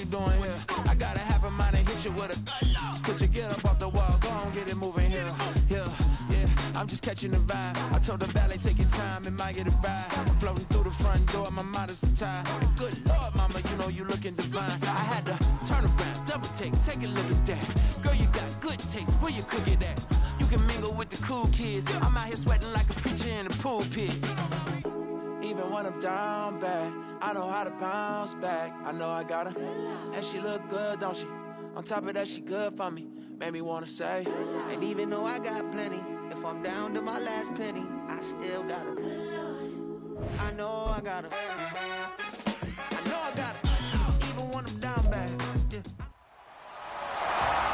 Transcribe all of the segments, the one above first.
you doing here? I got a half a mind to hit you with a put your get up off the wall, go on, get it moving here. Yeah, I'm just catching the vibe. I told the valet, take your time, it might get a ride. I'm floating through the front door, my modest attire. Good Lord, mama, you know you looking divine. I had to turn around, double take a look at that. Girl, you got good taste, where you cook it at? You can mingle with the cool kids. I'm out here sweating like a preacher in a pool pit. Even when I'm down bad, I know how to bounce back. I know I got her, and she look good, don't she? On top of that, she good for me. Made me wanna say, and even though I got plenty, if I'm down to my last penny, I still got her. I know I got her. I know I got her. Even when I'm down bad. Yeah.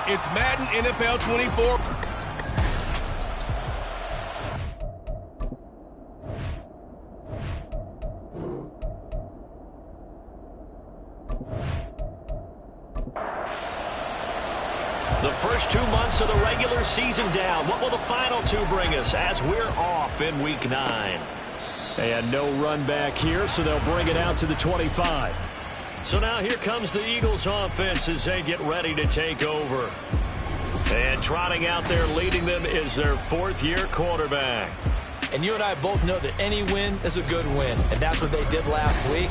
It's Madden NFL 24. The first 2 months of the regular season down. What will the final 2 bring us as we're off in Week 9? And no run back here, so they'll bring it out to the 25. So now here comes the Eagles offense as they get ready to take over. And trotting out there leading them is their 4th-year quarterback. And you and I both know that any win is a good win, and that's what they did last week.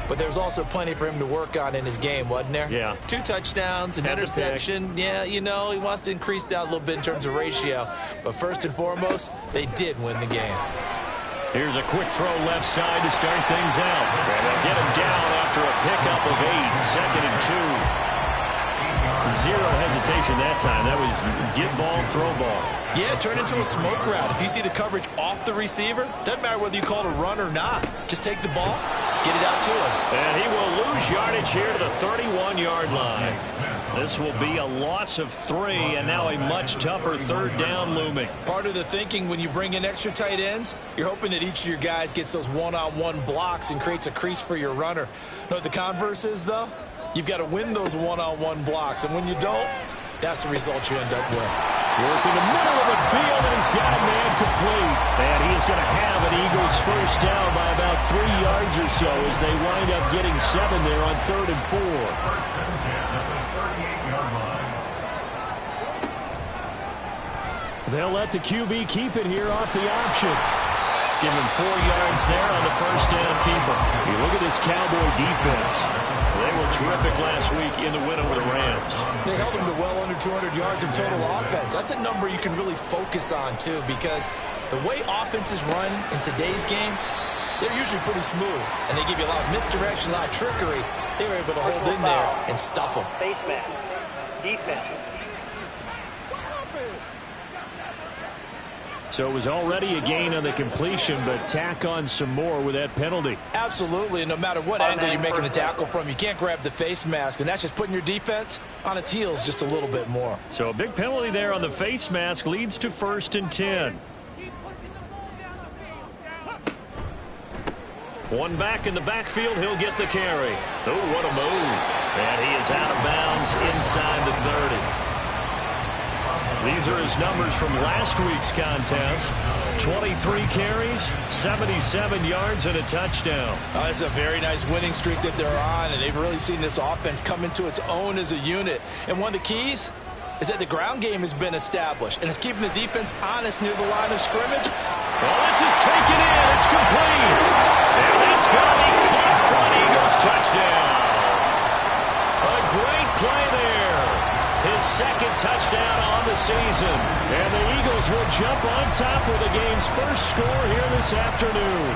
But there's also plenty for him to work on in his game, wasn't there? Yeah. 2 touchdowns, an interception. Yeah, you know, he wants to increase that a little bit in terms of ratio. But first and foremost, they did win the game. Here's a quick throw left side to start things out. And they'll get him down after a pickup of 8, 2nd and 2. Zero hesitation that time. That was get ball, throw ball. Yeah, turn into a smoke route. If you see the coverage off the receiver, doesn't matter whether you call it a run or not. Just take the ball, get it out to him. And he will lose yardage here to the 31-yard line. This will be a loss of 3, and now a much tougher 3rd down looming. Part of the thinking when you bring in extra tight ends, you're hoping that each of your guys gets those one-on-one blocks and creates a crease for your runner. You know what the converse is, though? You've got to win those one-on-one blocks, and when you don't, that's the result you end up with. Working the middle of the field, and he's got a man complete. And he is going to have an Eagles first down by about 3 yards or so as they wind up getting 7 there on 3rd and 4. They'll let the QB keep it here off the option. Give him 4 yards there on the first down keeper. You look at this Cowboy defense. They were terrific last week in the win over the Rams. They held them to well under 200 yards of total offense. That's a number you can really focus on, too, because the way offenses run in today's game, they're usually pretty smooth, and they give you a lot of misdirection, a lot of trickery. They were able to hold in there and stuff them. Face mask. Defense. So it was already a gain on the completion, but tack on some more with that penalty. Absolutely, and no matter what angle you're making a tackle from, you can't grab the face mask, and that's just putting your defense on its heels just a little bit more. So a big penalty there on the face mask leads to 1st and 10. One back in the backfield, he'll get the carry. Oh, what a move. And he is out of bounds inside the 30. These are his numbers from last week's contest. 23 carries, 77 yards, and a touchdown. It's a very nice winning streak that they're on, and they've really seen this offense come into its own as a unit. And one of the keys is that the ground game has been established, and it's keeping the defense honest near the line of scrimmage. Well, this is taken in. It's complete. And that's going to be caught for an Eagles touchdown. A great play there. His 2nd touchdown on the season. And the Eagles will jump on top with the game's first score here this afternoon.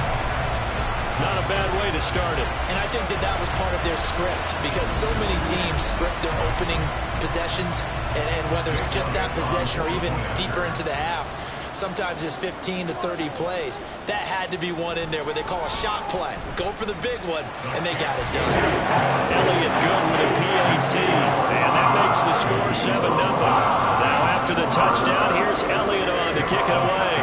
Not a bad way to start it. And I think that was part of their script, because so many teams script their opening possessions, and whether it's just that possession or even deeper into the half, sometimes it's 15 to 30 plays. That had to be one in there where they call a shot play. Go for the big one, and they got it done. Elliott good with a PAT, and that makes the score 7-0. Now after the touchdown, here's Elliott on to kick it away.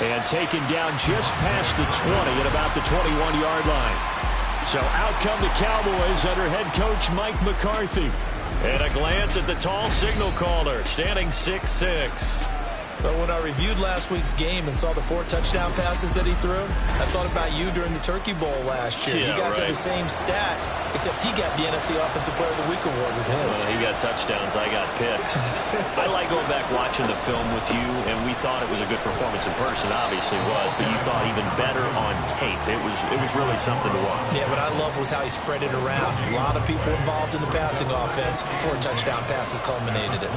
And taken down just past the 20 at about the 21-yard line. So out come the Cowboys under head coach Mike McCarthy. And a glance at the tall signal caller, standing 6'6". But when I reviewed last week's game and saw the 4 touchdown passes that he threw, I thought about you during the Turkey Bowl last year. Yeah, you guys right. had the same stats, except he got the NFC Offensive Player of the Week award with his. Well, he got touchdowns, I got picks. I like going back watching the film with you, and we thought it was a good performance in person. Obviously was, but you thought even better on tape. It was really something to watch. Yeah, what I love was how he spread it around. A lot of people involved in the passing offense. 4 touchdown passes culminated it.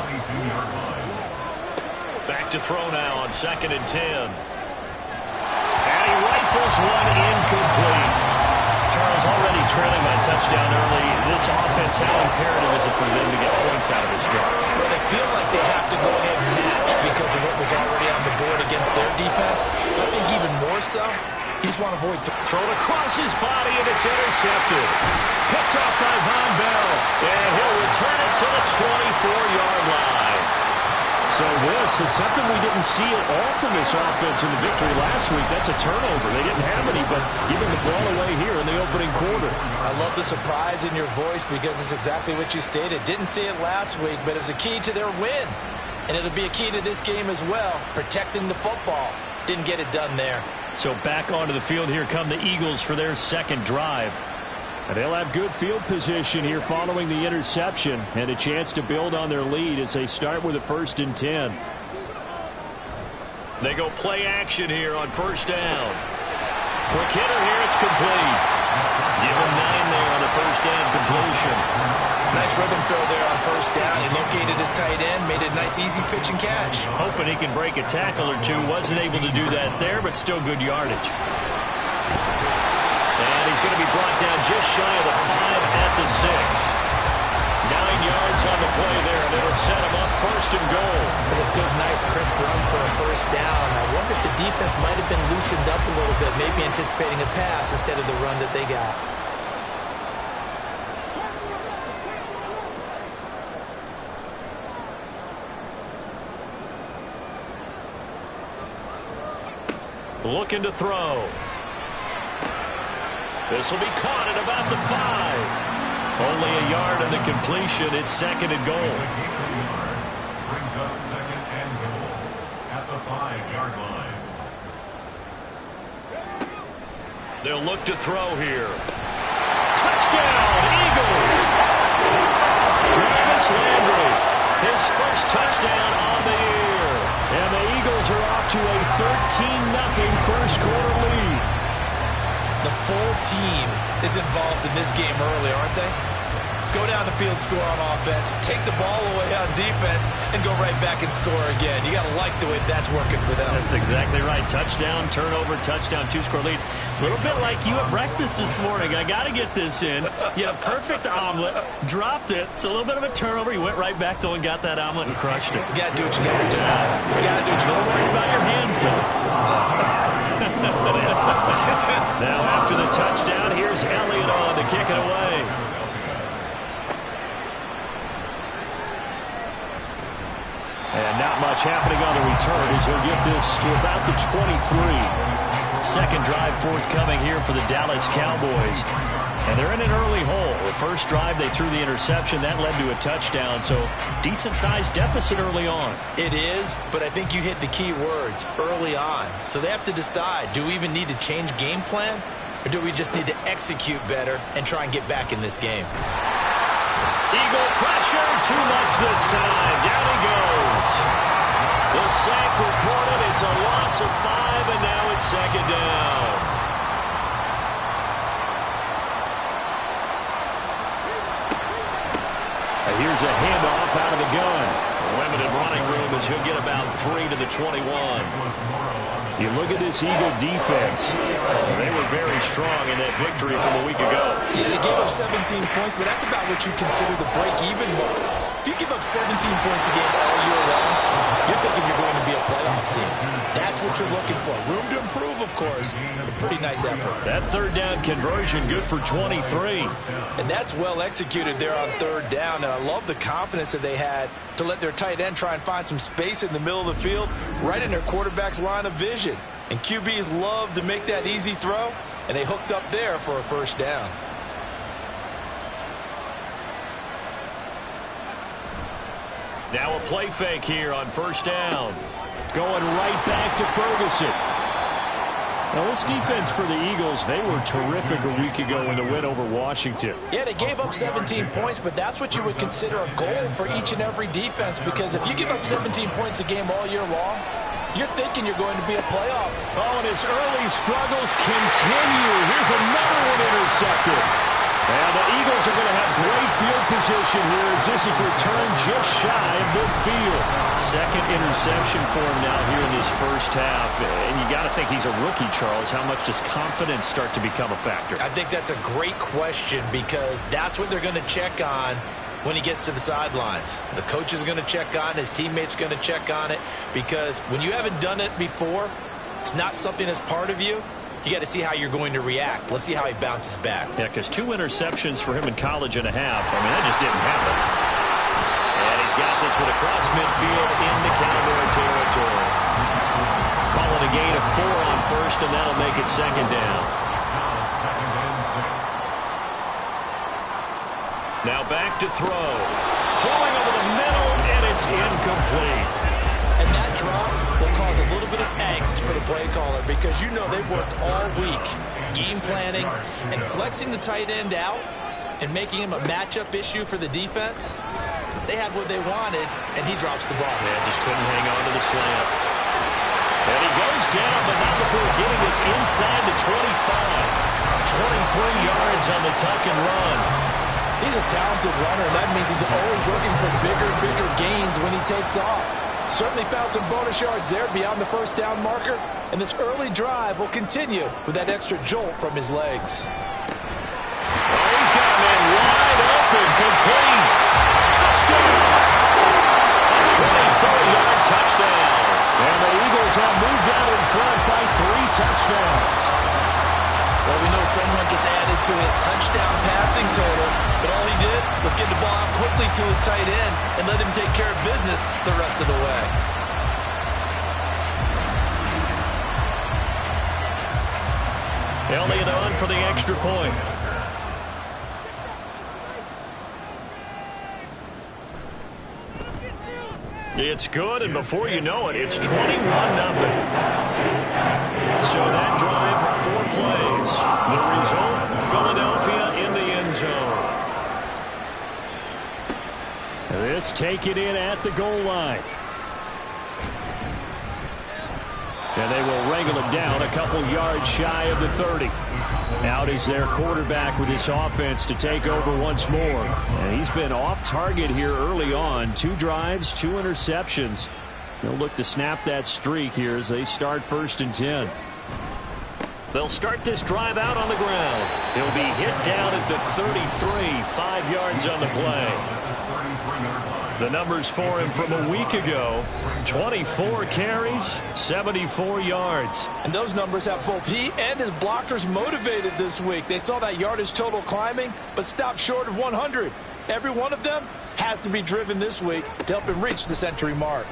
Back to throw now on 2nd and 10. And he rifles one incomplete. Charles already trailing by touchdown early. This offense, how imperative is it for them to get points out of this drive? Well, they feel like they have to go ahead and match because of what was already on the board against their defense. I think even more so, he just want to avoid thrown across his body, and it's intercepted. Picked off by Von Bell. And he'll return it to the 24-yard line. So this is something we didn't see at all from this offense in the victory last week. That's a turnover. They didn't have any, but giving the ball away here in the opening quarter. I love the surprise in your voice because it's exactly what you stated. Didn't see it last week, but it's a key to their win. And it'll be a key to this game as well, protecting the football. Didn't get it done there. So back onto the field here come the Eagles for their second drive. And they'll have good field position here following the interception and a chance to build on their lead as they start with a 1st and 10. They go play action here on 1st down. Quick hitter here, it's complete. Give him 9 there on the 1st down completion. Nice rhythm throw there on 1st down. He located his tight end, made a nice easy pitch and catch. Hoping he can break a tackle or two. Wasn't able to do that there, but still good yardage. And he's going to be brought down just shy of the 5 at the 6. 9 yards on the play there, and it'll set him up 1st and goal. That's a good, nice, crisp run for a 1st down. I wonder if the defense might have been loosened up a little bit, maybe anticipating a pass instead of the run that they got. Looking to throw. This will be caught at about the 5. Only a yard in the completion. It's 2nd and goal. Brings up 2nd and goal at the 5-yard line. They'll look to throw here. Touchdown, Eagles! Travis Landry, his first touchdown on the year. And the Eagles are off to a 13-0 first quarter lead. The full team is involved in this game early, aren't they? Go down the field, score on offense, take the ball away on defense, and go right back and score again. You got to like the way that's working for them. That's exactly right. Touchdown, turnover, touchdown, 2-score lead. A little bit like you at breakfast this morning. I got to get this in. You had a perfect omelet, dropped it, so a little bit of a turnover. You went right back, though, and got that omelet and crushed it. You got to do what you got to do. You got to do what you got to do. Don't worry about your hands, though. Now, after the touchdown, here's Elliott on to kick it away. And not much happening on the return as he'll get this to about the 23. Second drive forthcoming here for the Dallas Cowboys. And they're in an early hole. The first drive, they threw the interception. That led to a touchdown, so decent-sized deficit early on. It is, but I think you hit the key words, early on. So they have to decide, do we even need to change game plan, or do we just need to execute better and try and get back in this game? Eagle pressure, too much this time. Down he goes. The sack recorded. It's a loss of 5, and now it's 2nd down. Here's a handoff out of the gun. Limited running room as he'll get about 3 to the 21. You look at this Eagle defense. They were very strong in that victory from a week ago. Yeah, they gave up 17 points, but that's about what you consider the break-even mark. If you give up 17 points a game all year long, you're thinking you're going to be a playoff team. That's what you're looking for. Room to improve, of course. A pretty nice effort. That 3rd down conversion good for 23. And that's well executed there on 3rd down. And I love the confidence that they had to let their tight end try and find some space in the middle of the field, right in their quarterback's line of vision. And QBs love to make that easy throw, and they hooked up there for a 1st down. Now a play fake here on 1st down. Going right back to Ferguson. Now, this defense for the Eagles, they were terrific a week ago in the win over Washington. Yeah, they gave up 17 points, but that's what you would consider a goal for each and every defense, because if you give up 17 points a game all year long, you're thinking you're going to be a playoff. Oh, and his early struggles continue. Here's another one intercepted. And the Eagles are going to have great field position here as this is returned just shy of midfield. Second interception for him now here in this first half. And you got to think he's a rookie, Charles. How much does confidence start to become a factor? I think that's a great question, because that's what they're going to check on when he gets to the sidelines. The coach is going to check on, his teammates going to check on it, because when you haven't done it before, it's not something that's part of you. You got to see how you're going to react. Let's see how he bounces back. Yeah, because 2 interceptions for him in college and a half. I mean, that just didn't happen. And he's got this one across midfield into Cowboy territory. Calling a gain of 4 on first, and that'll make it second down. Now back to throw. Throwing over the middle, and it's incomplete. And that drop will cause a little bit of angst for the play caller, because you know they've worked all week game planning and flexing the tight end out and making him a matchup issue for the defense. They had what they wanted, and he drops the ball. Yeah, just couldn't hang on to the slant. And he goes down, but not before getting us inside the 25. 23 yards on the tuck and run. He's a talented runner, and that means he's always looking for bigger gains when he takes off. Certainly found some bonus yards there beyond the first down marker, and this early drive will continue with that extra jolt from his legs. Oh, he's got a man wide open, complete. Touchdown! A 24-yard touchdown. And the Eagles have moved out in front by 3 touchdowns. Well, we know someone just added to his touchdown passing total, but all he did was get the ball out quickly to his tight end and let him take care of business the rest of the way. Elliott on for the extra point. It's good, and before you know it, it's 21-0. So that drive, 4 plays. The result, Philadelphia in the end zone. This taken in at the goal line. And they will wrangle him down a couple yards shy of the 30. Out is their quarterback with his offense to take over once more. And he's been off target here early on. 2 drives, 2 interceptions. They'll look to snap that streak here as they start 1st and 10. They'll start this drive out on the ground. He'll be hit down at the 33, 5 yards on the play. The numbers for him from a week ago: 24 carries, 74 yards. And those numbers have both he and his blockers motivated this week. They saw that yardage total climbing, but stopped short of 100. Every one of them has to be driven this week to help him reach the century mark.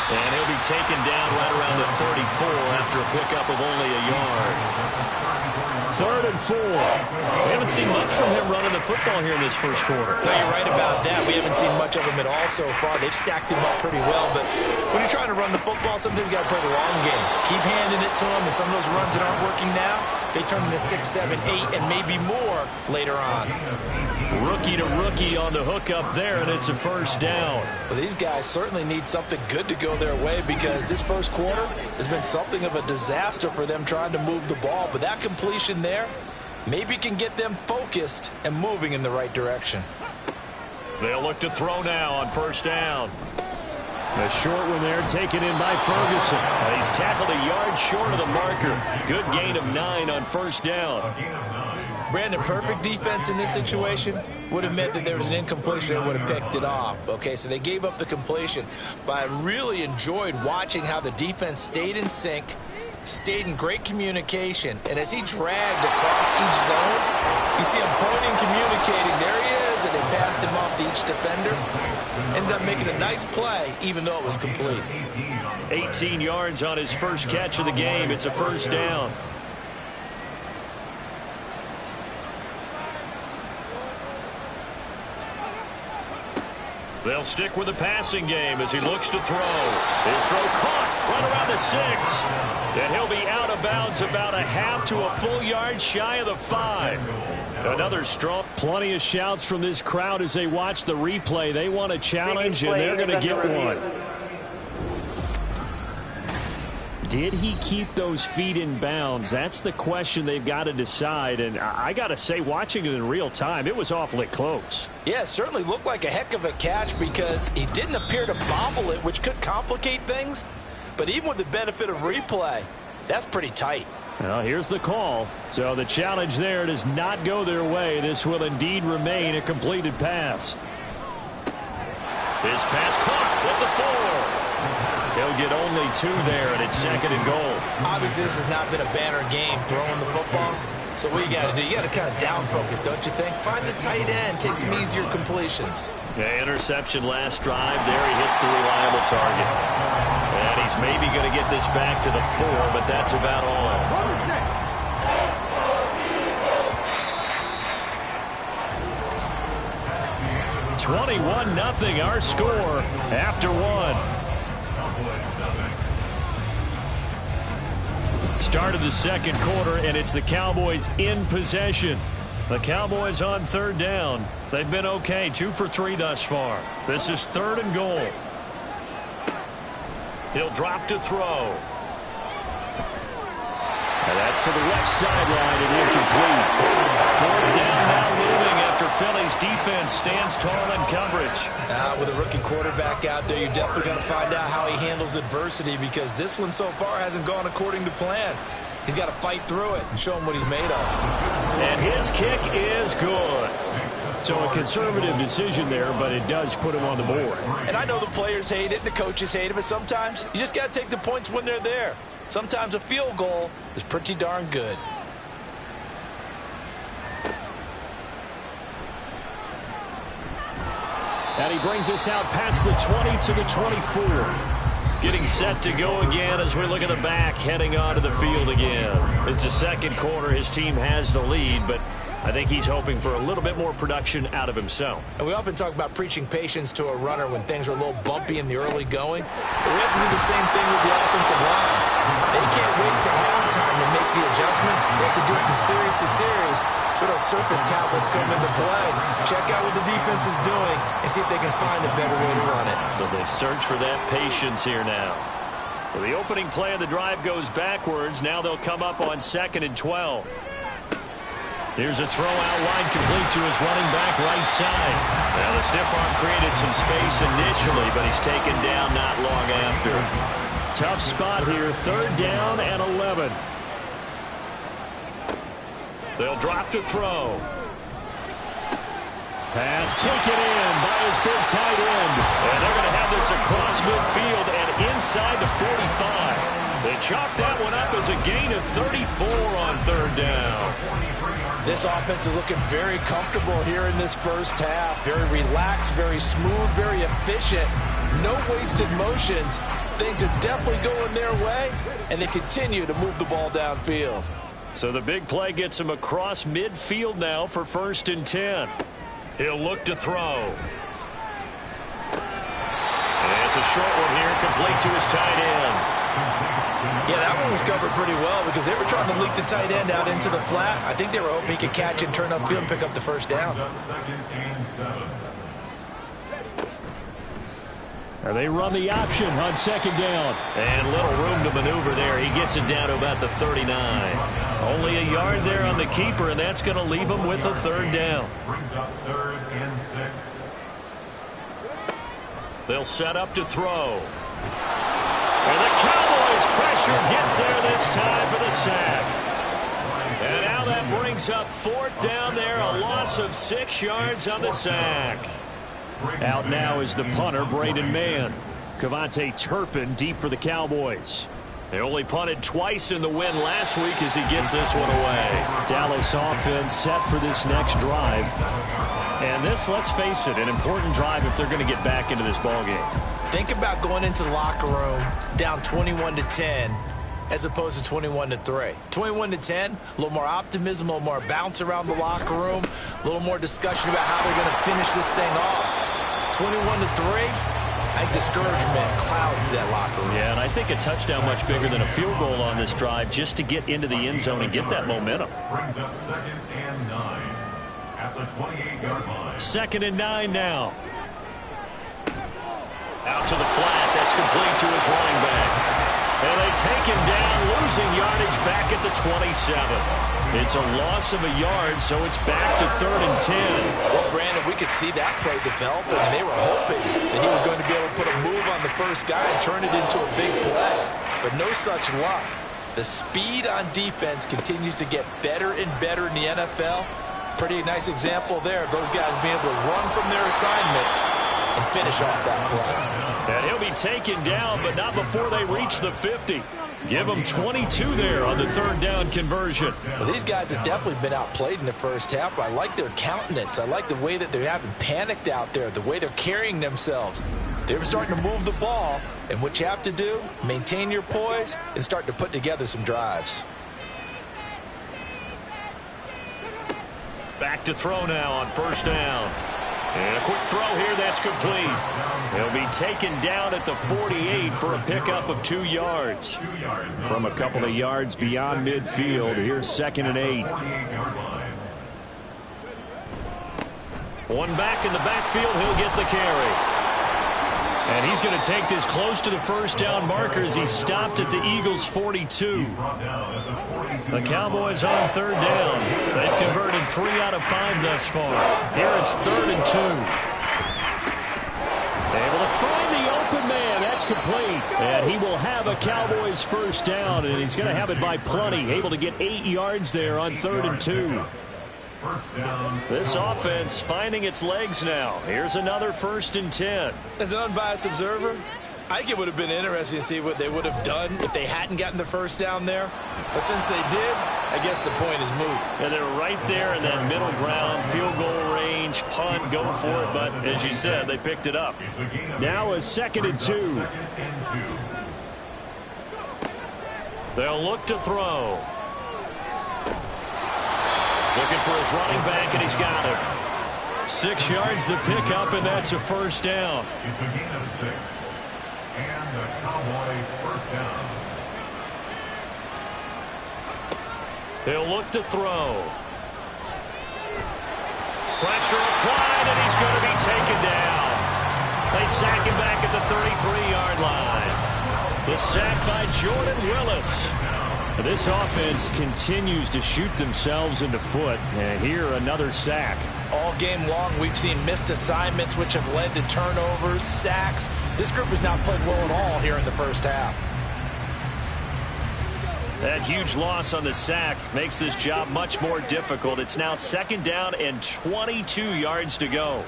And he'll be taken down right around the 34 after a pickup of only a yard. 3rd and 4. We haven't seen much from him running the football here in this first quarter. No, you're right about that. We haven't seen much of him at all so far. They've stacked him up pretty well, but when you're trying to run the football, sometimes you got to play the long game. Keep handing it to him, and some of those runs that aren't working now, they turn into 6, 7, 8, and maybe more later on. Rookie to rookie on the hook up there, and it's a first down. Well, these guys certainly need something good to go their way, because this first quarter has been something of a disaster for them trying to move the ball. But that completion there maybe can get them focused and moving in the right direction. They'll look to throw now on first down. The short one there taken in by Ferguson. He's tackled a yard short of the marker. Good gain of 9 on first down. Brandon, perfect defense in this situation would have meant that there was an incompletion and would have picked it off. Okay, so they gave up the completion. But I really enjoyed watching how the defense stayed in sync, stayed in great communication, and as he dragged across each zone, you see him pointing, communicating. There he is, and they passed him off to each defender. Ended up making a nice play, even though it was complete. 18 yards on his first catch of the game. It's a first down. They'll stick with the passing game as he looks to throw. His throw caught right around the 6. And he'll be out of bounds about a half to a full yard shy of the 5. Another strong. Plenty of shouts from this crowd as they watch the replay. They want a challenge, and they're going to get one. Did he keep those feet in bounds? That's the question they've got to decide. And I got to say, watching it in real time, it was awfully close. Yeah, it certainly looked like a heck of a catch because he didn't appear to bobble it, which could complicate things. But even with the benefit of replay, that's pretty tight. Well, here's the call. So the challenge there does not go their way. This will indeed remain a completed pass. His pass caught at the 4. He'll get only 2 there, and it's 2nd and goal. Obviously, this has not been a banner game throwing the football. So what you got to do, you got to kind of down focus, don't you think? Find the tight end, take some easier completions. Yeah, interception last drive. There he hits the reliable target. And he's maybe going to get this back to the 4, but that's about all. $21-0 our score after 1. Start of the 2nd quarter, and it's the Cowboys in possession. The Cowboys on 3rd down. They've been okay, 2 for 3 thus far. This is 3rd and goal. He'll drop to throw. And that's to the left sideline and incomplete. 4th down now looming after Philly's defense stands tall in coverage. With a rookie quarterback out there, you're definitely going to find out how he handles adversity because this one so far hasn't gone according to plan. He's got to fight through it and show him what he's made of. And his kick is good. So a conservative decision there, but it does put him on the board. And I know the players hate it and the coaches hate it, but sometimes you just got to take the points when they're there. Sometimes a field goal is pretty darn good. And he brings us out past the 20 to the 24. Getting set to go again as we look at the back, heading onto the field again. It's the 2nd quarter. His team has the lead, but I think he's hoping for a little bit more production out of himself. And we often talk about preaching patience to a runner when things are a little bumpy in the early going. But we have to do the same thing with the offensive line. They can't wait to halftime to make the adjustments. They have to do it from series to series. So those surface tablets come into play. Check out what the defense is doing and see if they can find a better way to run it. So they search for that patience here now. So the opening play of the drive goes backwards. Now they'll come up on 2nd and 12. Here's a throw out wide complete to his running back right side. Now the stiff arm created some space initially, but he's taken down not long after. Tough spot here. 3rd down and 11. They'll drop to throw. Pass taken in by his big tight end. And they're going to have this across midfield and inside the 45. They chalk that one up as a gain of 34 on 3rd down. This offense is looking very comfortable here in this first half. Very relaxed, very smooth, very efficient. No wasted motions. Things are definitely going their way, and they continue to move the ball downfield. So the big play gets him across midfield now for 1st and 10. He'll look to throw. And it's a short one here, complete to his tight end. Yeah, that one was covered pretty well because they were trying to leak the tight end out into the flat. I think they were hoping he could catch and turn upfield and pick up the 1st down. They run the option on 2nd down. And little room to maneuver there. He gets it down to about the 39. Only a yard there on the keeper, and that's going to leave him with a 3rd down. Brings up 3rd and 6. They'll set up to throw. And the Cowboys pressure gets there this time for the sack. And now that brings up 4th down there, a loss of 6 yards on the sack. Out now is the punter, Braden Mann. Cavante Turpin deep for the Cowboys. They only punted twice in the win last week as he gets this one away. Dallas offense set for this next drive. And this, let's face it, an important drive if they're going to get back into this ballgame. Think about going into the locker room down 21-10 as opposed to 21-3. 21-10, a little more optimism, a little more bounce around the locker room, a little more discussion about how they're going to finish this thing off. 21-3. I think discouragement clouds that locker room. Yeah, and I think a touchdown much bigger than a field goal on this drive just to get into the end zone and get that momentum. Brings up 2nd and 9 at the 28-yard line. 2nd and 9 now. Out to the flat. That's complete to his running back. And they take him down, losing yardage back at the 27. It's a loss of a yard, so it's back to 3rd and 10. Well, Brandon, we could see that play developing, and they were hoping that he was going to be able to put a move on the first guy and turn it into a big play. But no such luck. The speed on defense continues to get better and better in the NFL. Pretty nice example there of those guys being able to run from their assignments and finish off that play. And he'll be taken down, but not before they reach the 50. Give them 22 there on the 3rd down conversion. Well, these guys have definitely been outplayed in the first half. I like their countenance. I like the way that they haven't panicked out there, the way they're carrying themselves. They're starting to move the ball, and what you have to do, maintain your poise and start to put together some drives. Back to throw now on 1st down. And a quick throw here, that's complete. He'll be taken down at the 48 for a pickup of 2 yards. From a couple of yards beyond midfield, here's 2nd and 8. One back in the backfield, he'll get the carry. And he's going to take this close to the 1st down markers. He stopped at the Eagles' 42. The Cowboys on 3rd down. They've converted 3 out of 5 thus far. Here it's 3rd and 2. Able to find the open man. That's complete. And he will have a Cowboys 1st down, and he's going to have it by plenty. Able to get 8 yards there on 3rd and 2. This offense finding its legs now. Here's another 1st and 10. As an unbiased observer, I think it would have been interesting to see what they would have done if they hadn't gotten the 1st down there. But since they did, I guess the point is moot. And they're right there in that middle ground, field goal range, punt, go for it. But as you said, they picked it up. Now a 2nd and 2. They'll look to throw. Looking for his running back, and he's got it. 6 yards the pickup, and that's a 1st down. It's a gain of 6. And the Cowboy 1st down. He'll look to throw. Pressure applied, and he's going to be taken down. They sack him back at the 33-yard line. The sack by Jordan Willis. This offense continues to shoot themselves in the foot. And here, another sack. All game long, we've seen missed assignments, which have led to turnovers, sacks. This group has not played well at all here in the first half. That huge loss on the sack makes this job much more difficult. It's now 2nd down and 22 yards to go.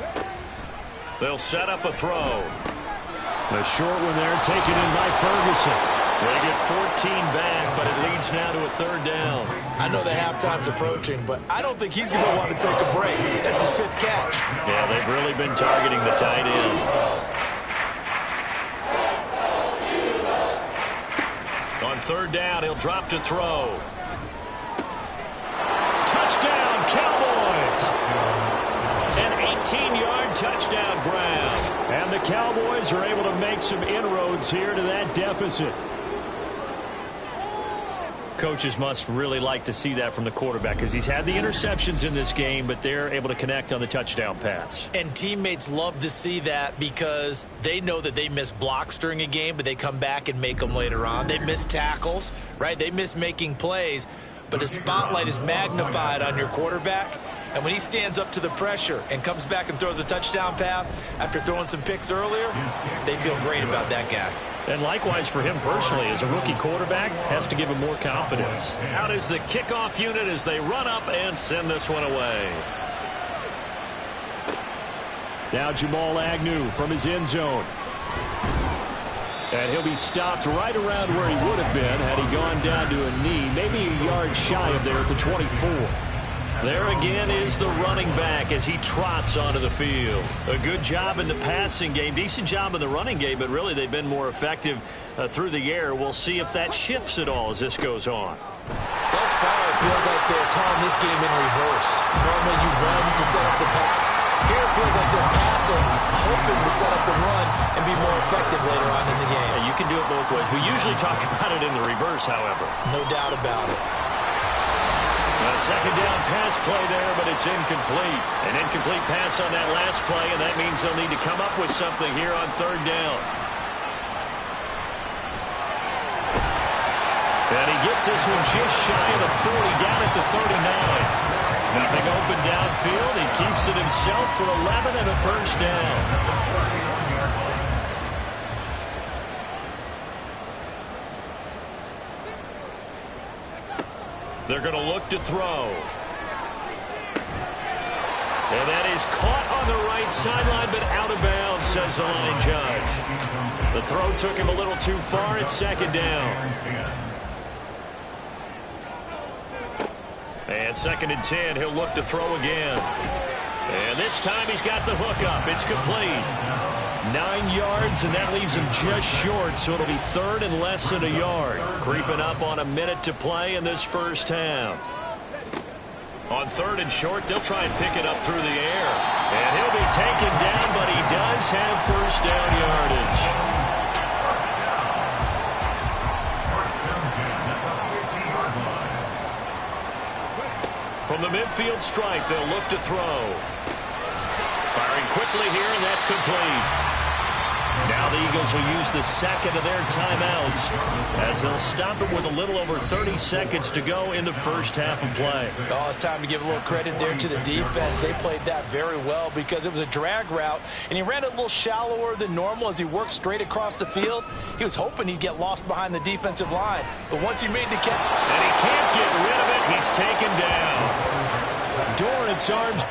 They'll set up a throw. The short one there taken in by Ferguson. They get 14 back, but it leads now to a 3rd down. I know the halftime's approaching, but I don't think he's going to want to take a break. That's his 5th catch. Yeah, they've really been targeting the tight end. On 3rd down, he'll drop to throw. Touchdown, Cowboys! An 18-yard touchdown grab. And the Cowboys are able to make some inroads here to that deficit. Coaches must really like to see that from the quarterback because he's had the interceptions in this game, but they're able to connect on the touchdown pass. And teammates love to see that because they know that they miss blocks during a game, but they come back and make them later on. They miss tackles, right? They miss making plays, but the spotlight is magnified on your quarterback. And when he stands up to the pressure and comes back and throws a touchdown pass after throwing some picks earlier, they feel great about that guy. And likewise for him personally, as a rookie quarterback, has to give him more confidence. Out is the kickoff unit as they run up and send this one away. Now Jamal Agnew from his end zone. And he'll be stopped right around where he would have been had he gone down to a knee, maybe a yard shy of there at the 24. There again is the running back as he trots onto the field. A good job in the passing game, decent job in the running game, but really they've been more effective through the air. We'll see if that shifts at all as this goes on. Thus far, it feels like they're calling this game in reverse. Normally you run to set up the pass. Here it feels like they're passing, hoping to set up the run and be more effective later on in the game. Yeah, you can do it both ways. We usually talk about it in the reverse, however. No doubt about it. A second down pass play there, but it's incomplete. An incomplete pass on that last play, and that means they'll need to come up with something here on third down. And he gets this one just shy of the 40, down at the 39. Nothing open downfield. He keeps it himself for 11 and a first down. They're going to look to throw. And that is caught on the right sideline, but out of bounds, says the line judge. The throw took him a little too far. It's second down. And second and 10, he'll look to throw again. And this time he's got the hook up. It's complete. 9 yards, and that leaves him just short, so it'll be third and less than a yard. Creeping up on a minute to play in this first half. On third and short, they'll try and pick it up through the air. And he'll be taken down, but he does have first down yardage. From the midfield stripe, they'll look to throw. Firing quickly here, and that's complete. Now the Eagles will use the second of their timeouts as they'll stop it with a little over 30 seconds to go in the first half of play. Oh, it's time to give a little credit there to the defense. They played that very well because it was a drag route, and he ran it a little shallower than normal as he worked straight across the field. He was hoping he'd get lost behind the defensive line, but once he made the catch, and he can't get rid of it, he's taken down. Dorrance arms.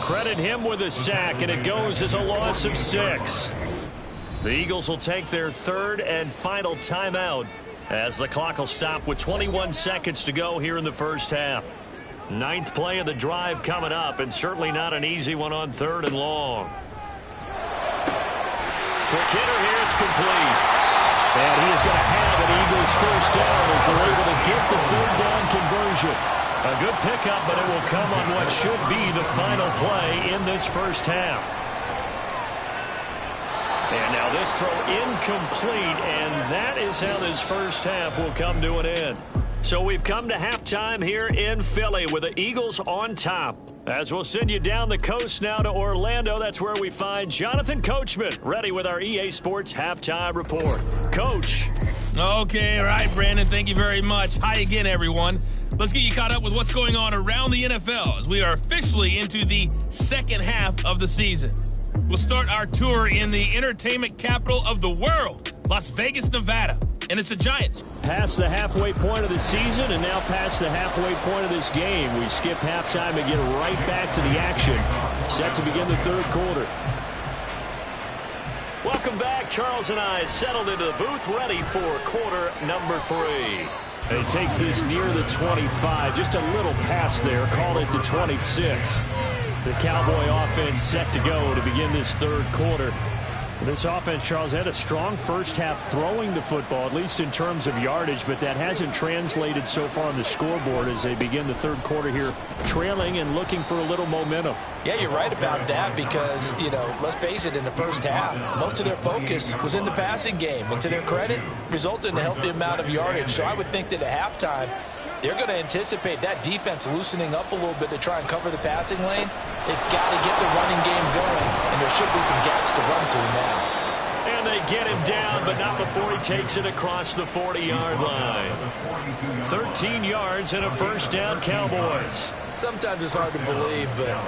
Credit him with a sack, and it goes as a loss of 6. The Eagles will take their third and final timeout as the clock will stop with 21 seconds to go here in the first half. 9th play of the drive coming up, and certainly not an easy one on third and long. Quick hitter here, it's complete. And he is going to have an Eagles first down as they're able to get the third down conversion. A good pickup, but it will come on what should be the final play in this first half. And now this throw incomplete, and that is how this first half will come to an end. So we've come to halftime here in Philly with the Eagles on top. As we'll send you down the coast now to Orlando, that's where we find Jonathan Coachman, ready with our EA Sports Halftime Report. Coach. Okay, all right, Brandon, thank you very much. Hi again, everyone. Let's get you caught up with what's going on around the NFL as we are officially into the second half of the season. We'll start our tour in the entertainment capital of the world, Las Vegas, Nevada, and it's the Giants. Past the halfway point of the season and now past the halfway point of this game. We skip halftime and get right back to the action. Set to begin the third quarter. Welcome back. Charles and I settled into the booth ready for quarter number 3. He takes this near the 25, just a little pass there, call it the 26. The Cowboy offense set to go to begin this third quarter. This offense, Charles, had a strong first half throwing the football, at least in terms of yardage, but that hasn't translated so far on the scoreboard as they begin the third quarter here, trailing and looking for a little momentum. Yeah, you're right about that because, you know, let's face it, in the first half, most of their focus was in the passing game. And to their credit, resulted in a healthy amount of yardage. So I would think that at halftime, They're going to anticipate that defense loosening up a little bit to try and cover the passing lanes. They've got to get the running game going, and there should be some gaps to run through now. And they get him down, but not before he takes it across the 40-yard line. 13 yards and a first down, Cowboys. Sometimes it's hard to believe, but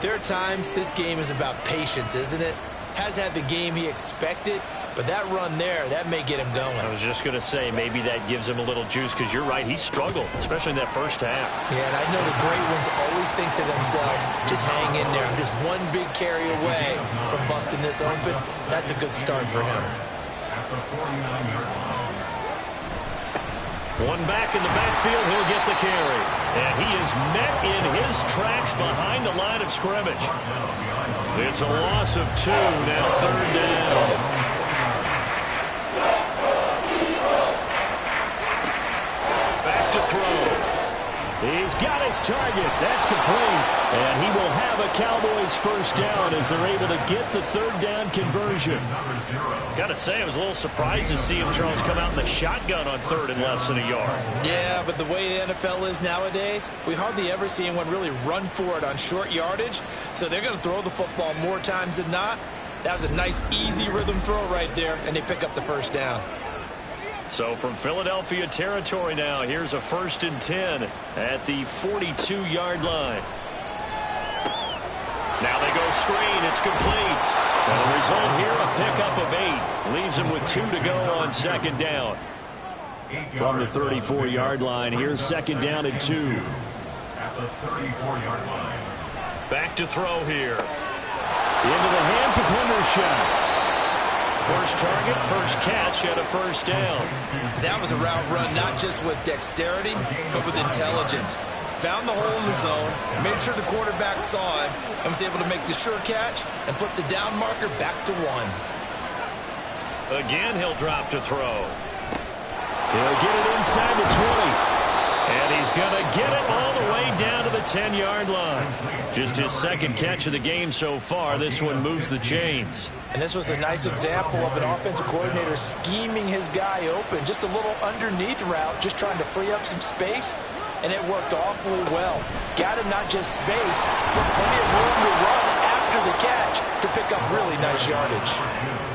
there are times this game is about patience, isn't it? Has had the game he expected, but that run there, that may get him going. I was just going to say, maybe that gives him a little juice, because you're right, he struggled, especially in that first half. Yeah, and I know the great ones always think to themselves, just hang in there. I'm just one big carry away from busting this open. That's a good start for him. One back in the backfield, he'll get the carry. And he is met in his tracks behind the line of scrimmage. It's a loss of 2, now third down. He's got his target. That's complete. And he will have a Cowboys first down as they're able to get the third down conversion. Got to say, I was a little surprised to see him, Charles, come out in the shotgun on third and less than a yard. Yeah, but the way the NFL is nowadays, we hardly ever see anyone really run for it on short yardage. So they're going to throw the football more times than not. That was a nice, easy rhythm throw right there, and they pick up the first down. So from Philadelphia territory now, here's a 1st and 10 at the 42-yard line. Now they go screen. It's complete. And the result here, a pickup of 8. Leaves him with 2 to go on second down. From the 34-yard line, here's second down and 2. At the 34-yard line. Back to throw here. Into the hands of Henderson. First target, first catch, and a first down. That was a route run not just with dexterity, but with intelligence. Found the hole in the zone, made sure the quarterback saw him, and was able to make the sure catch and flip the down marker back to 1. Again, he'll drop to throw. He'll get it inside the 20. And he's going to get it all the way down to the 10-yard line. Just his second catch of the game so far. This one moves the chains. And this was a nice example of an offensive coordinator scheming his guy open. Just a little underneath route, just trying to free up some space. And it worked awfully well. Got him not just space, but plenty of room to run after the catch to pick up really nice yardage.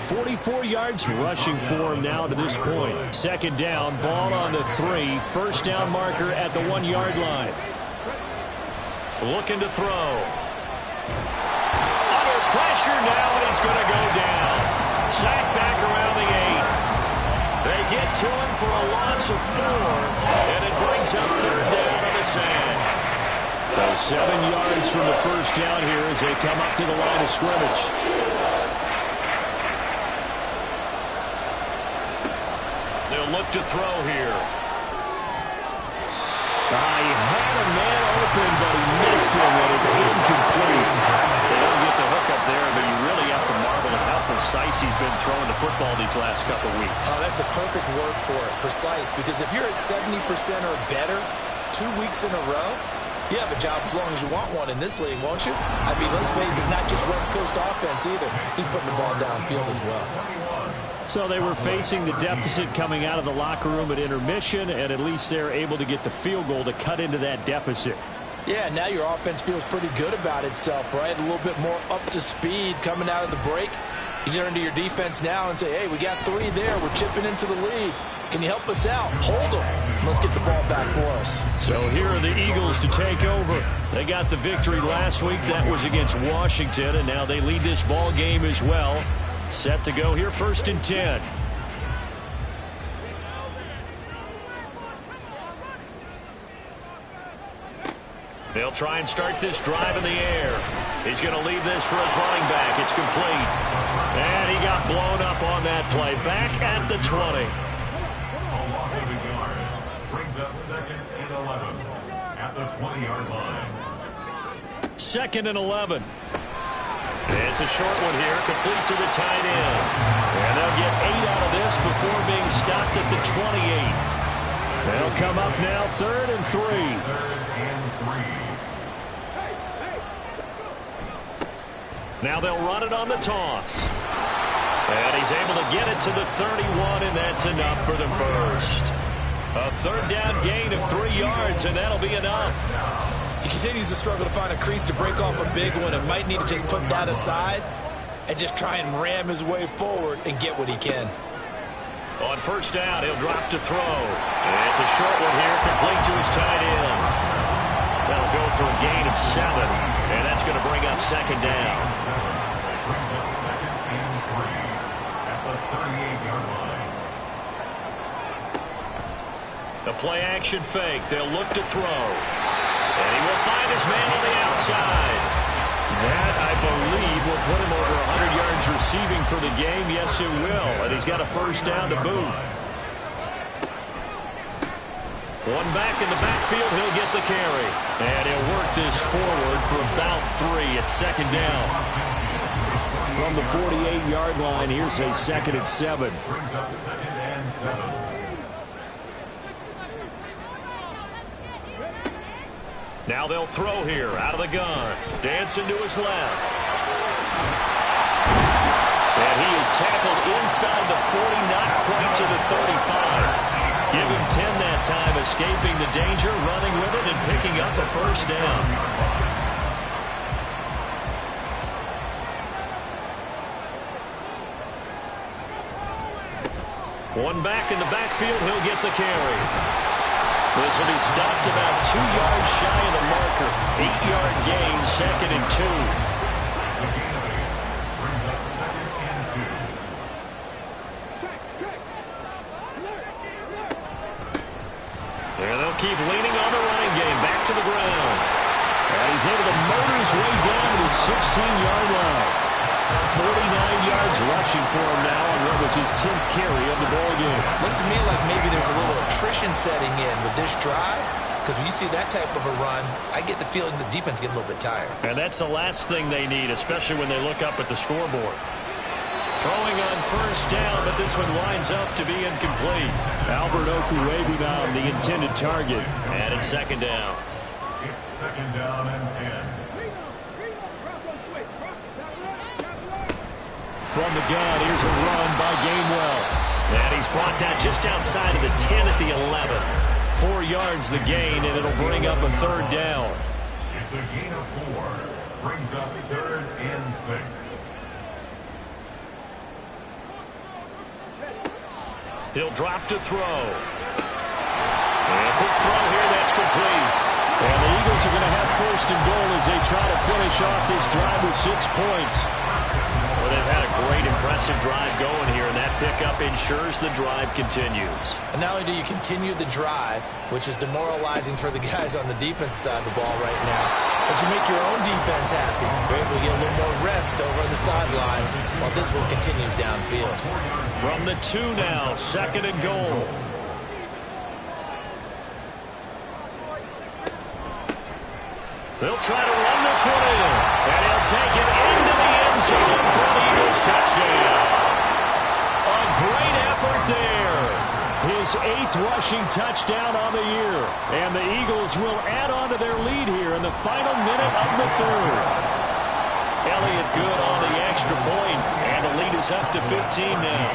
44 yards rushing for him now to this point. Second down, ball on the 3. First down marker at the 1-yard line. Looking to throw. Under pressure now, and he's going to go down. Sacked back around the 8. They get to him for a loss of 4, and it brings up third down on the sand. So 7 yards from the first down here as they come up to the line of scrimmage. They'll look to throw here. He had a man open, but he missed him, and it's incomplete. They don't get the hook up there, but you really have to marvel at how precise he's been throwing the football these last couple of weeks. Oh, that's a perfect word for it, precise, because if you're at 70% or better 2 weeks in a row, you have a job as long as you want one in this league, won't you? I mean, let's face it, it's not just West Coast offense either. He's putting the ball downfield as well. So they were facing the deficit coming out of the locker room at intermission, and at least they're able to get the field goal to cut into that deficit. Yeah, now your offense feels pretty good about itself, right? A little bit more up to speed coming out of the break. You turn to your defense now and say, hey, we got 3 there. We're chipping into the lead. Can you help us out? Hold them. Let's get the ball back for us. So here are the Eagles to take over. They got the victory last week. That was against Washington, and now they lead this ball game as well. Set to go here, 1st and 10. They'll try and start this drive in the air. He's going to leave this for his running back. It's complete. And he got blown up on that play. Back at the 20. A loss of a yard. Brings up 2nd and 11 at the 20-yard line. 2nd and 11. It's a short one here, complete to the tight end. And they'll get 8 out of this before being stopped at the 28. They'll come up now 3rd and 3. 3rd and 3. Now they'll run it on the toss. And he's able to get it to the 31, and that's enough for the first. A third down gain of 3 yards, and that'll be enough. He continues to struggle to find a crease to break off a big one and might need to just put that aside and just try and ram his way forward and get what he can. On first down, he'll drop to throw. And it's a short one here, complete to his tight end. That'll go for a gain of 7, and that's going to bring up second down. Brings up second and 3 at the 38-yard line. The play-action fake. They'll look to throw. And he will find his man on the outside. That, I believe, will put him over 100 yards receiving for the game. Yes, it will. And he's got a first down to boot. One back in the backfield. He'll get the carry. And he'll work this forward for about 3 at second down. From the 48-yard line, here's a 2nd and 7. Brings up second and 7. Now they'll throw here out of the gun. Dancing to his left. And he is tackled inside the 40, not quite to the 35. Give him 10 that time, escaping the danger, running with it, and picking up a first down. One back in the backfield, he'll get the carry. This will be stopped about 2 yards shy of the marker. 8-yard gain, 2nd and 2. Brings up second and 2. And they'll keep leaning on the running game. Back to the ground. And he's able to motor his way down to the 16-yard line. 49 yards rushing for him now on what was his 10th carry of the ball game. Looks to me like maybe there's a little attrition setting in with this drive, because when you see that type of a run, I get the feeling the defense get a little bit tired. And that's the last thing they need, especially when they look up at the scoreboard. Throwing on first down, but this one winds up to be incomplete. Albert Okuwebu now the intended target. And it's second down. It's second down and 10. From the gun, here's a run by Gainwell. And he's brought down just outside of the 10 at the 11. 4 yards the gain, and it'll bring up a third down. It's a gain of 4. Brings up 3rd and 6. He'll drop to throw. And a quick throw here, that's complete. And the Eagles are going to have first and goal as they try to finish off this drive with 6 points. Well, they've had a great, impressive drive going here, and that pickup ensures the drive continues. And not only do you continue the drive, which is demoralizing for the guys on the defense side of the ball right now, but you make your own defense happy. You're able to get a little more rest over on the sidelines while this one continues downfield. From the 2 now, 2nd and goal. They'll try to run this one in, and he'll take it into the end zone for an Eagles touchdown. A great effort there. His 8th rushing touchdown on the year. And the Eagles will add on to their lead here in the final minute of the 3rd. Elliott good on the extra point, and the lead is up to 15 now.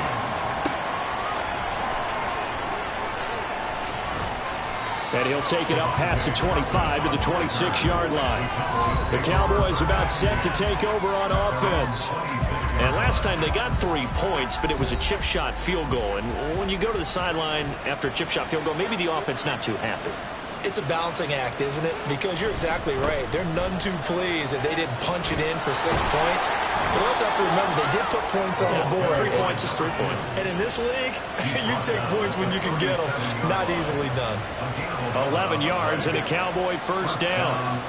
And he'll take it up past the 25 to the 26-yard line. The Cowboys about set to take over on offense. And last time they got 3 points, but it was a chip shot field goal. And when you go to the sideline after a chip shot field goal, maybe the offense not too happy. It's a balancing act, isn't it? Because you're exactly right. They're none too pleased that they didn't punch it in for 6 points. But you also have to remember they did put points on the board. 3 points is 3 points. And in this league, you take points when you can get them. Not easily done. 11 yards and a Cowboy first down.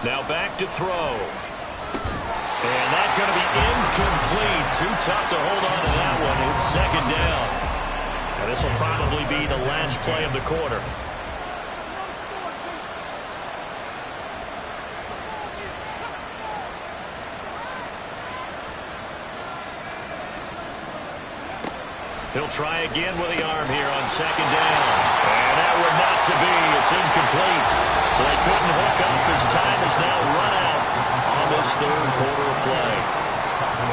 Now back to throw. And that's going to be incomplete. Too tough to hold on to that one. It's second down. And this will probably be the last play of the quarter. He'll try again with the arm here on second down. And that would not to be. It's incomplete. So they couldn't hook up as time is now run out. this third quarter of play.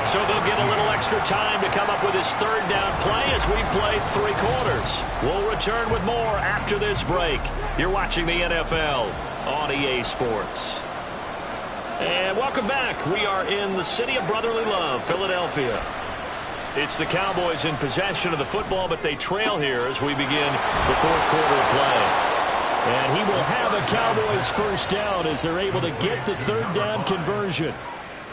So they'll get a little extra time to come up with this third down play as we played 3 quarters. We'll return with more after this break. You're watching the NFL on EA Sports. And welcome back. We are in the city of brotherly love, Philadelphia. It's the Cowboys in possession of the football, but they trail here as we begin the fourth quarter of play. And he will have a Cowboys first down as they're able to get the third down conversion.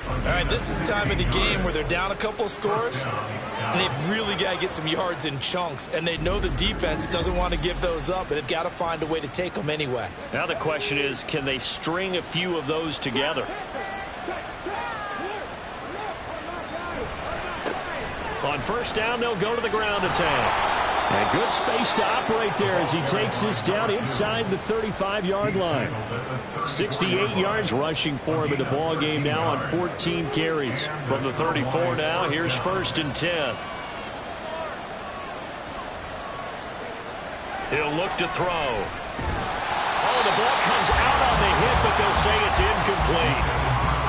All right, this is the time of the game where they're down a couple of scores, and they've really got to get some yards in chunks, and they know the defense doesn't want to give those up, but they've got to find a way to take them anyway. Now the question is, can they string a few of those together? On first down, they'll go to the ground attack. And good space to operate there as he takes this down inside the 35-yard line. 68 yards rushing for him in the ball game now on 14 carries. From the 34 now, here's 1st and 10. He'll look to throw. Oh, the ball comes out on the hit, but they'll say it's incomplete.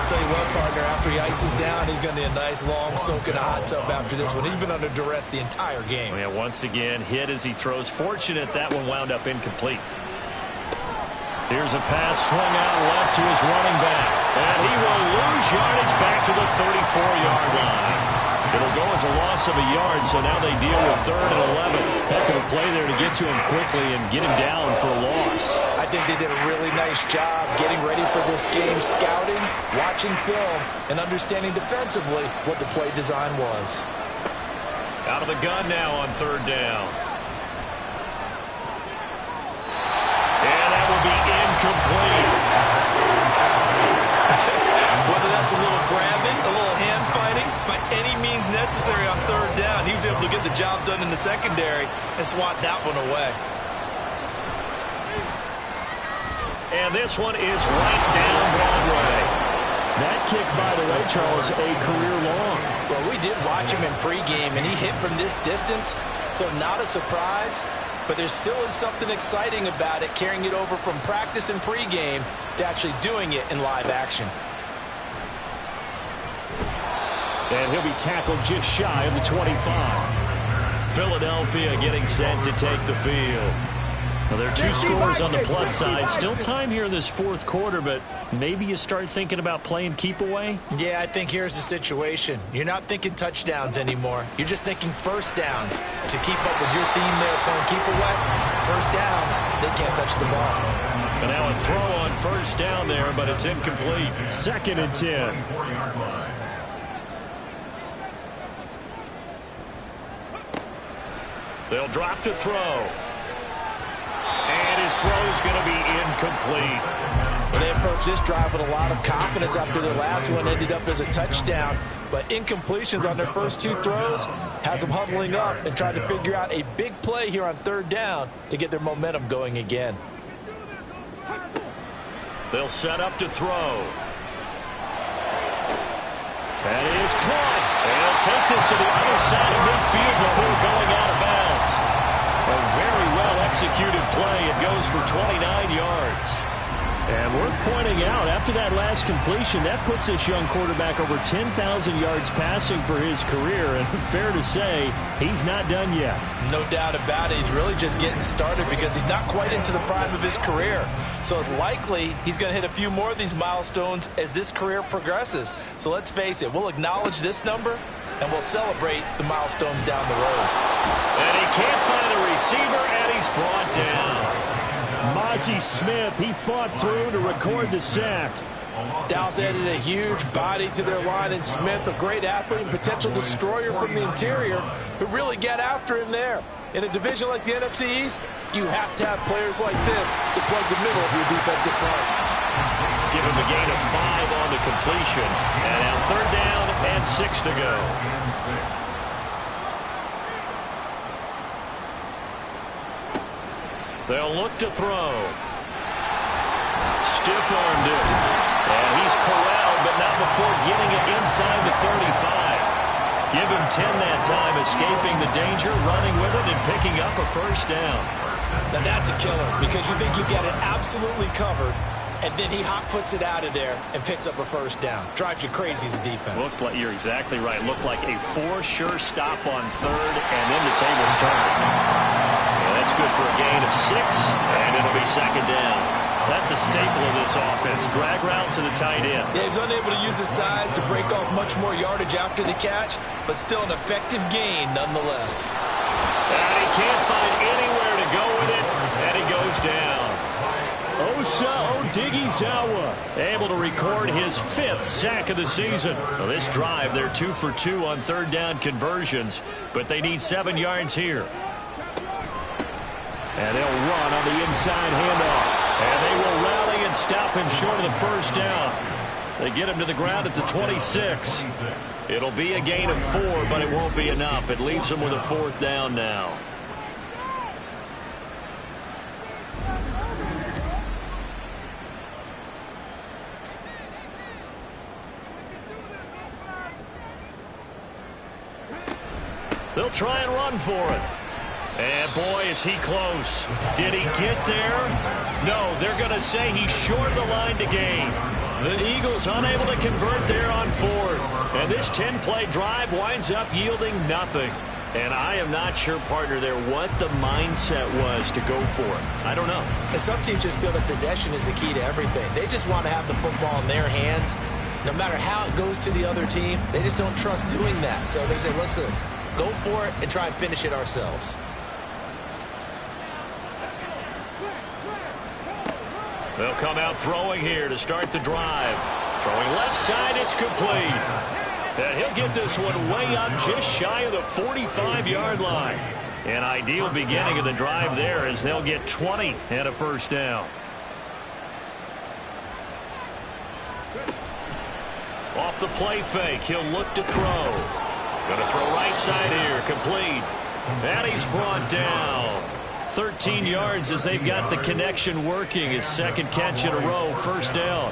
Tell you what, partner, after he ices down, he's going to need a nice long soak in a hot tub after this one. He's been under duress the entire game. Yeah, once again, hit as he throws. Fortunate that one wound up incomplete. Here's a pass swung out left to his running back. And he will lose yardage back to the 34-yard line. It'll go as a loss of a yard, so now they deal with 3rd and 11. Heck of a play there to get to him quickly and get him down for a loss. I think they did a really nice job getting ready for this game, scouting, watching film, and understanding defensively what the play design was. Out of the gun now on 3rd down. And that will be incomplete. Whether that's a little grabbing, a little hand fighting, by any means necessary on 3rd down, he was able to get the job done in the secondary and swat that one away. And this one is right down Broadway. That kick, by the way, Charles, a career long. Well, we did watch him in pregame, and he hit from this distance, so not a surprise. But there still is something exciting about it, carrying it over from practice and pregame to actually doing it in live action. And he'll be tackled just shy of the 25. Philadelphia getting set to take the field. Well, there are 2 scores on the plus side. Still time here in this fourth quarter, but maybe you start thinking about playing keep away? Yeah, I think here's the situation. You're not thinking touchdowns anymore. You're just thinking first downs. To keep up with your theme there, playing keep away, first downs, they can't touch the ball. And now a throw on first down there, but it's incomplete. 2nd and 10. They'll drop to throw. And his throw is going to be incomplete. They approached this drive with a lot of confidence after their last one ended up as a touchdown. But incompletions on their first 2 throws has them huddling up and trying to figure out a big play here on 3rd down to get their momentum going again. They'll set up to throw. That is caught. And he'll take this to the other side of midfield before going out of bounds. A very well-executed play. It goes for 29 yards. And worth pointing out, after that last completion, that puts this young quarterback over 10,000 yards passing for his career. And fair to say, he's not done yet. No doubt about it. He's really just getting started because he's not quite into the prime of his career. So it's likely he's going to hit a few more of these milestones as this career progresses. So let's face it, we'll acknowledge this number and we'll celebrate the milestones down the road. And he can't find a receiver, and he's brought down. Mozzie Smith, he fought through to record the sack. Dallas added a huge body to their line, and Smith, a great athlete and potential destroyer from the interior, who really got after him there. In a division like the NFC East, you have to have players like this to plug the middle of your defensive front. Give him a gain of 5 on the completion. And now 3rd down and 6 to go. They'll look to throw. Stiff-armed it. And he's corralled, but not before getting it inside the 35. Give him 10 that time, escaping the danger, running with it, and picking up a first down. Now that's a killer because you think you've got it absolutely covered, and then he hot-foots it out of there and picks up a first down. Drives you crazy as a defense. Looks like you're exactly right. Looked like a for-sure stop on third, and then the tables turned. Yeah, that's good for a gain of 6, and it'll be second down. That's a staple of this offense. Drag route to the tight end. Yeah, he's unable to use his size to break off much more yardage after the catch, but still an effective gain nonetheless. And he can't find anywhere to go with it, and he goes down. Osa Odighizuwa able to record his 5th sack of the season. Well, this drive, they're 2 for 2 on third down conversions, but they need 7 yards here. And they'll run on the inside handoff. And they will rally and stop him short of the first down. They get him to the ground at the 26. It'll be a gain of 4, but it won't be enough. It leaves him with a 4th down now. They'll try and run for it. And boy, is he close. Did he get there? No, they're going to say he's short of the line to gain. The Eagles unable to convert there on 4th. And this 10-play drive winds up yielding nothing. And I am not sure, partner, there what the mindset was to go for it. I don't know. And some teams just feel that possession is the key to everything. They just want to have the football in their hands. No matter how it goes to the other team, they just don't trust doing that. So they say, listen, go for it and try and finish it ourselves. They'll come out throwing here to start the drive. Throwing left side, it's complete. And he'll get this one way up just shy of the 45-yard line. An ideal beginning of the drive there as they'll get 20 and a first down. Off the play fake, he'll look to throw. Going to throw right side here, complete. And he's brought down. 13 yards as they've got the connection working. His 2nd catch in a row, first down.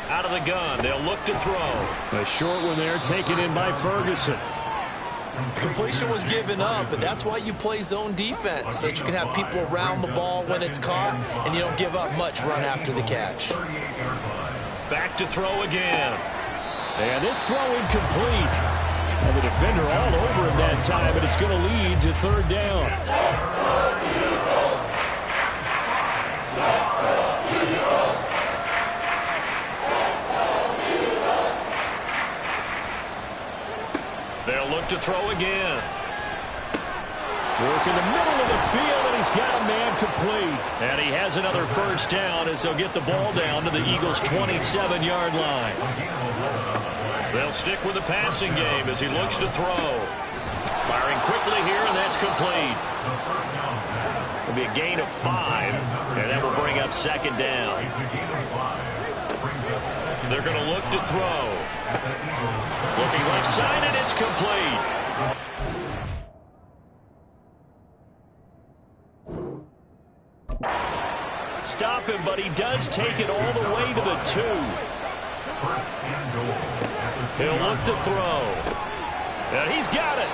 Out of the gun, they'll look to throw. A short one there, taken in by Ferguson. Completion was given up, but that's why you play zone defense, so that you can have people around the ball when it's caught, and you don't give up much run after the catch. Back to throw again. And this throw incomplete. And the defender all over him that time, but it's going to lead to third down. They'll look to throw again. Work in the middle of the field, and he's got a man complete. And he has another first down as they'll get the ball down to the Eagles' 27-yard line. They'll stick with the passing game as he looks to throw. Firing quickly here, and that's complete. It'll be a gain of 5, and that will bring up second down. They're going to look to throw. Looking left side, and it's complete. Stop him, but he does take it all the way to the 2. He'll look to throw. And he's got it.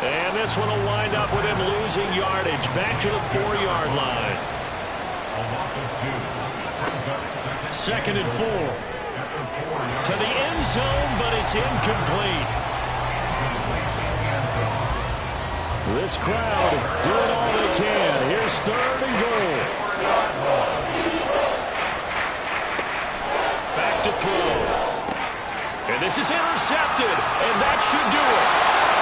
And this one will wind up with him losing yardage back to the 4-yard line. 2nd and 4. To the end zone, but it's incomplete. This crowd doing all they can. Here's 3rd and goal. Back to throw. And this is intercepted, and that should do it.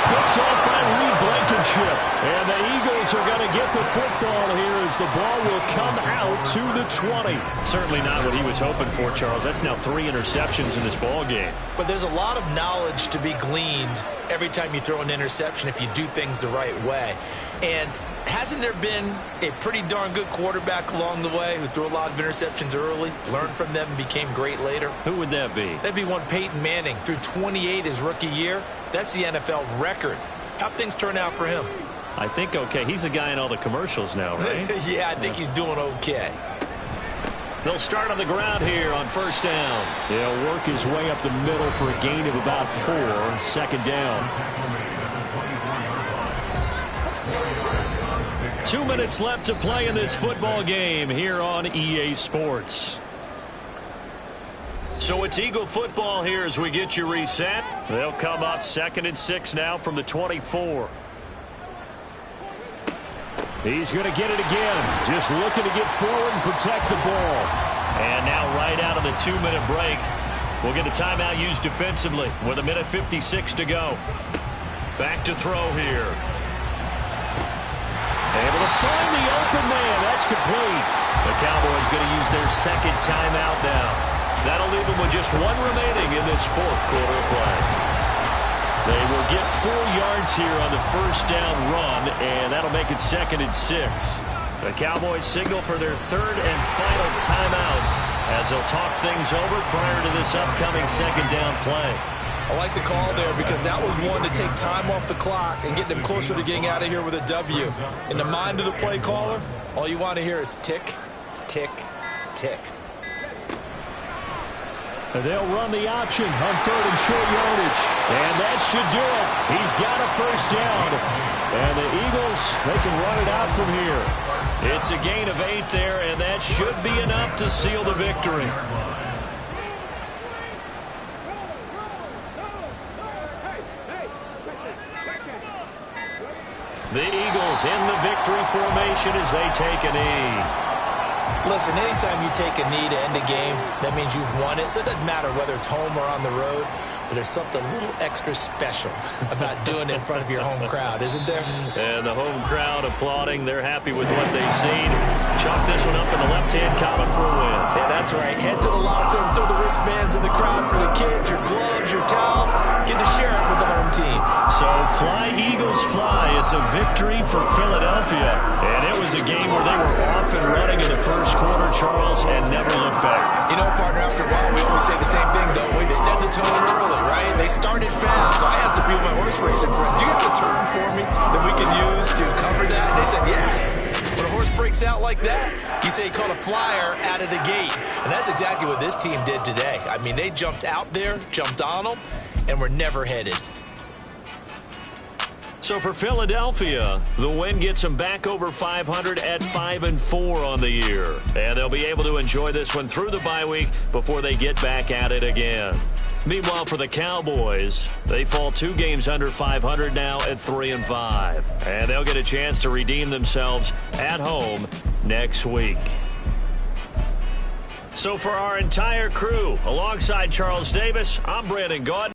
Picked off by Reed Blankenship. And the Eagles are going to get the football here as the ball will come out to the 20. Certainly not what he was hoping for, Charles. That's now 3 interceptions in this ball game. But there's a lot of knowledge to be gleaned every time you throw an interception if you do things the right way. And hasn't there been a pretty darn good quarterback along the way who threw a lot of interceptions early, learned from them, and became great later? Who would that be? That'd be one Peyton Manning. Threw 28 his rookie year. That's the NFL record. How'd things turn out for him? I think okay. He's a guy in all the commercials now, right? Yeah, I think he's doing okay. They'll start on the ground here on first down. He'll work his way up the middle for a gain of about 4. Second down. 24-yard line. 2 minutes left to play in this football game here on EA Sports. So it's Eagle football here as we get you reset. They'll come up 2nd and 6 now from the 24. He's going to get it again. Just looking to get forward and protect the ball. And now right out of the 2-minute break, we'll get a timeout used defensively with 1:56 to go. Back to throw here. Able to find the open man. That's complete. The Cowboys going to use their 2nd timeout now. That'll leave them with just 1 remaining in this 4th quarter of play. They will get 4 yards here on the 1st down run, and that'll make it 2nd and 6. The Cowboys signal for their 3rd and final timeout as they'll talk things over prior to this upcoming 2nd down play. I like the call there because that was one to take time off the clock and get them closer to getting out of here with a W. In the mind of the play caller, all you want to hear is tick, tick, tick. They'll run the option on 3rd and short yardage. And that should do it. He's got a 1st down. And the Eagles, they can run it out from here. It's a gain of 8 there, and that should be enough to seal the victory. The Eagles in the victory formation as they take a knee. Listen, anytime you take a knee to end a game, that means you've won it. So it doesn't matter whether it's home or on the road, but there's something a little extra special about doing it in front of your home crowd, isn't there? And the home crowd applauding. They're happy with what they've seen. Chalk this one up in the left-hand column for a win. Yeah, that's right. Head to the locker room, throw the wristbands in the crowd for the kids, your gloves, your towels. Get to share it with the home team. So fly, Eagles, fly. It's a victory for Philadelphia. And it was a game where they were off and running in the 1st quarter, Charles, and never looked back. You know, partner, after a while, we always say the same thing, don't we? They set the tone early, right? They started fast. So I asked a few of my horse racing friends, do you have a term for me that we can use to cover that? And they said, yeah. When a horse breaks out like that, you say he caught a flyer out of the gate. And that's exactly what this team did today. I mean, they jumped out there, jumped on them, and were never headed. So for Philadelphia, the win gets them back over 500 at 5-4 on the year. And they'll be able to enjoy this one through the bye week before they get back at it again. Meanwhile, for the Cowboys, they fall 2 games under 500 now at 3-5. And they'll get a chance to redeem themselves at home next week. So for our entire crew, alongside Charles Davis, I'm Brandon Gaudin.